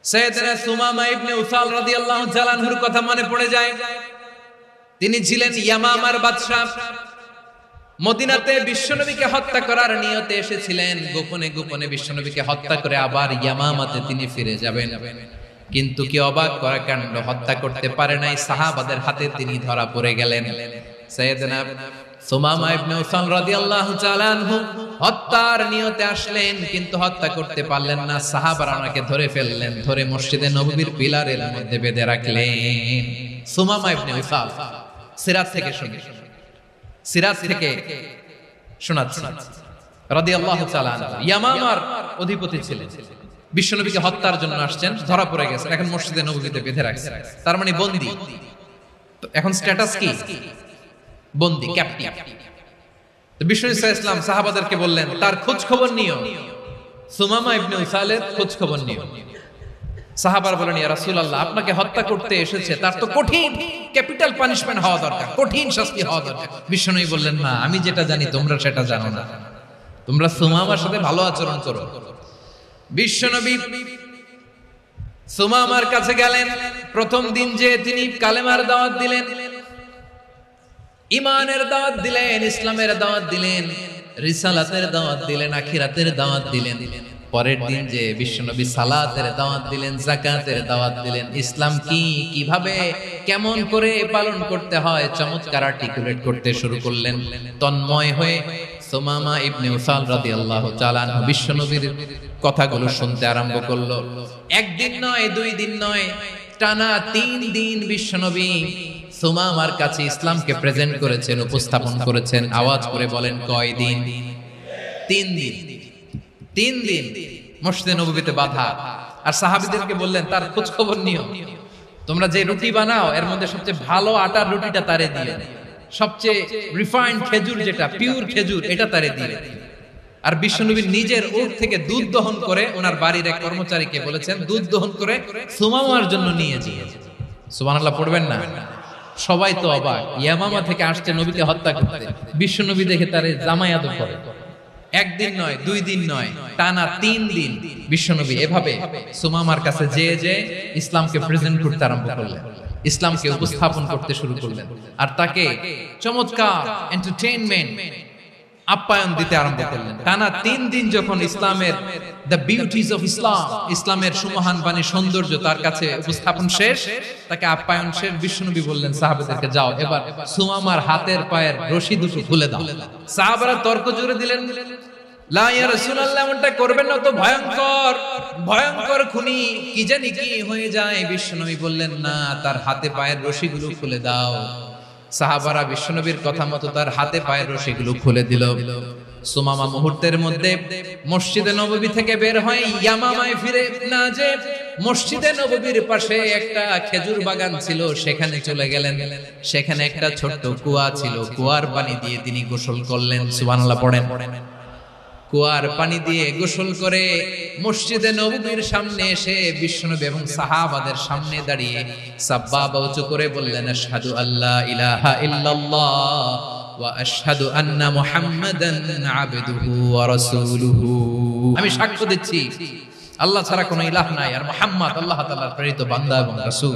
সাইয়েদনা সুমামা ইবনে উসাল রাদিয়াল্লাহু তাআলা আনহুর কথা মনে পড়ে যায়। তিনি ছিলেন ইয়ামামার বাদশা। মদিনাতে বিশ্বনবীকে হত্যা করার নিয়তে এসেছিলেন। গোপনে গোপনে বিশ্বনবীকে হত্যা করে আবার ইয়ামামাতে তিনি ফিরে যাবেন। কিন্তু কি অবাক করা কাণ্ড, হত্যা করতে পারে নাই, সাহাবাদের হাতে তিনি ধরা পড়ে গেলেন। সাইয়েদনা সুমামা ইবনে উসাল রাদিয়াল্লাহু তাআলা আনহু হত্যার নিয়তে আসলেন, কিন্তু হত্যা করতে পারলেন না। সাহাবারা ওনাকে ধরে ফেললেন, ধরে মসজিদে নববীর পিলারের মধ্যে বেঁধে রাখলেন। সুমামা ইবনে উসাল সিরাত থেকে শুনে, সিরাত থেকে শোনাচ্ছি রাদিয়াল্লাহু তাআলা আনহু ইয়ামামার অধিপতি ছিলেন। বিশ্বনবীকে হত্যার জন্য আসছেন, ধরা পড়ে গেছেন, এখন মসজিদে নববীতে বেঁধে রাখছেন, তার মানে বন্দী। এখন স্ট্যাটাস কি? বন্দী, ক্যাপ্টিভ। তো বিশ্বনবী সাল্লাল্লাহু আলাইহি ওয়াসাল্লাম সাহাবাদেরকে বললেন, তার খোঁজ খবর নিও, সুমামা ইবনে উসালের খোঁজ খবর নিও। সাহাবারা বলেন, ইয়া রাসূলুল্লাহ, আপনাকে হত্যা করতে এসেছে, তার তো কঠিন ক্যাপিটাল পানিশমেন্ট হওয়া দরকার, কঠিন শাস্তি হওয়া দরকার। বিশ্বনবী বললেন, না, আমি যেটা জানি তোমরা সেটা জানো না, তোমরা সুমামার সাথে ভালো আচরণ করো। বিশ্বনবী সুমামার কাছে গেলেন। প্রথম দিন যে তিনি কালেমার দাওয়াত দিলেন, ইমানের দাওয়াত দিলেন, ইসলামের দাওয়াত দিলেন, রিসালাতের দাওয়াত দিলেন, আখিরাতের দাওয়াত দিলেন। পরের দিন যে বিশ্বনবী সালাতের দাওয়াত দিলেন, যাকাতের দাওয়াত দিলেন, ইসলাম কি, কিভাবে, কেমন করে পালন করতে হয় চমৎকার আর্টিকুলেট করতে শুরু করলেন। তন্ময় হয়ে সুমামা ইবনে উসাল রাদিয়াল্লাহু তাআলা আনহু বিশ্বনবীর কথাগুলো শুনতে আরম্ভ করলো। একদিন নয়, দুই দিন নয়, টানা 3 দিন বিশ্বনবী সুমামার কাছে ইসলামকে প্রেজেন্ট করেছেন, উপস্থাপন করেছেন। আওয়াজ করে বলেন, কয় দিন? 3 দিন। 3 দিন মসজিদে নববীতে বাধা। আর সাহাবীদেরকে বললেন, তার খোঁজ খবর নিও, তোমরা যে রুটি বানাও এর মধ্যে সবচেয়ে ভালো আটার রুটিটা তারে দিও, সবচেয়ে রিফাইন্ড খেজুর, যেটা পিওর খেজুর, এটা তারে দিও। আর বিশ্বনবী নিজের উট থেকে দুধ দহন করে ওনার বাড়ির এক কর্মচারীকে বলেছেন, দুধ দহন করে সুমামার জন্য নিয়ে যাও। সুবহানাল্লাহ পড়বেন না? সবাই তো অবাক, ইয়ামামা থেকে আসছে নবীকে হত্যা করতে, বিশ্বনবী দেখে তারে জামাই আদর করে। একদিন নয়, 2 দিন নয়, টানা 3 দিন বিশ্বনবী এভাবে সুমামার কাছে যে ইসলামকে প্রেজেন্ট করতে আরম্ভ করলেন, ইসলামকে উপস্থাপন করতে শুরু করলেন। আর তাকে চমৎকার এন্টারটেইনমেন্ট, আপ্যায়ন দিতে আরম্ভ করলেন। টানা 3 দিন যখন ইসলামের দ্য বিউটিজ অফ ইসলাম, ইসলামের সুমহান বাণী, সৌন্দর্য তার কাছে উপস্থাপন শেষ, তাকে আপ্যায়ন শেষ, বিশ্বনবী বললেন সাহাবাদেরকে, যাও এবার সুমামার হাতের পায়ের রশি দুটো খুলে দাও। সাহাবারা তর্ক জুড়ে দিলেন, লা ইয়া রাসূলুল্লাহ, এমনটা করবেন না, তো ভয়ঙ্কর ভয়ঙ্কর খুনি, কি জানি কি হয়ে যায়। বিশ্বনবী বললেন, না, তার হাতে পায়ের রশিগুলো খুলে দাও। সাহাবারা বিশ্বনবীর কথা মতো তার হাতে পায়ের রশিগুলো খুলে দিল। সুমামা মুহূর্তের মধ্যে মসজিদে নববী থেকে বের হয়, ইয়ামামায় ফিরে না যে মসজিদে নববীর পাশে একটা খেজুর বাগান ছিল, সেখানে চলে গেলেন। সেখানে একটা ছোট্ট কুয়া ছিল, কুয়ার পানি দিয়ে তিনি গোসল করলেন। সুবহানাল্লাহ পড়েন। কুয়ার পানি দিয়ে গোসল করে মসজিদে নববীর সামনে এসে বিশ্বনবী এবং সাহাবাদের সামনে দাঁড়িয়ে সাব্বাবা উঁচু করে বললেন, আশহাদু আল্লা ইলাহা ইল্লাল্লাহ ওয়া আশহাদু আন্না মুহাম্মাদান আবদুহু ওয়া রাসূলুহু। আমি সাক্ষ্য দিচ্ছি আল্লাহ ছাড়া কোনো ইলাহ নাই, আর মুহাম্মদ আল্লাহ তাআলার প্রেরিত বান্দা এবং রাসূল।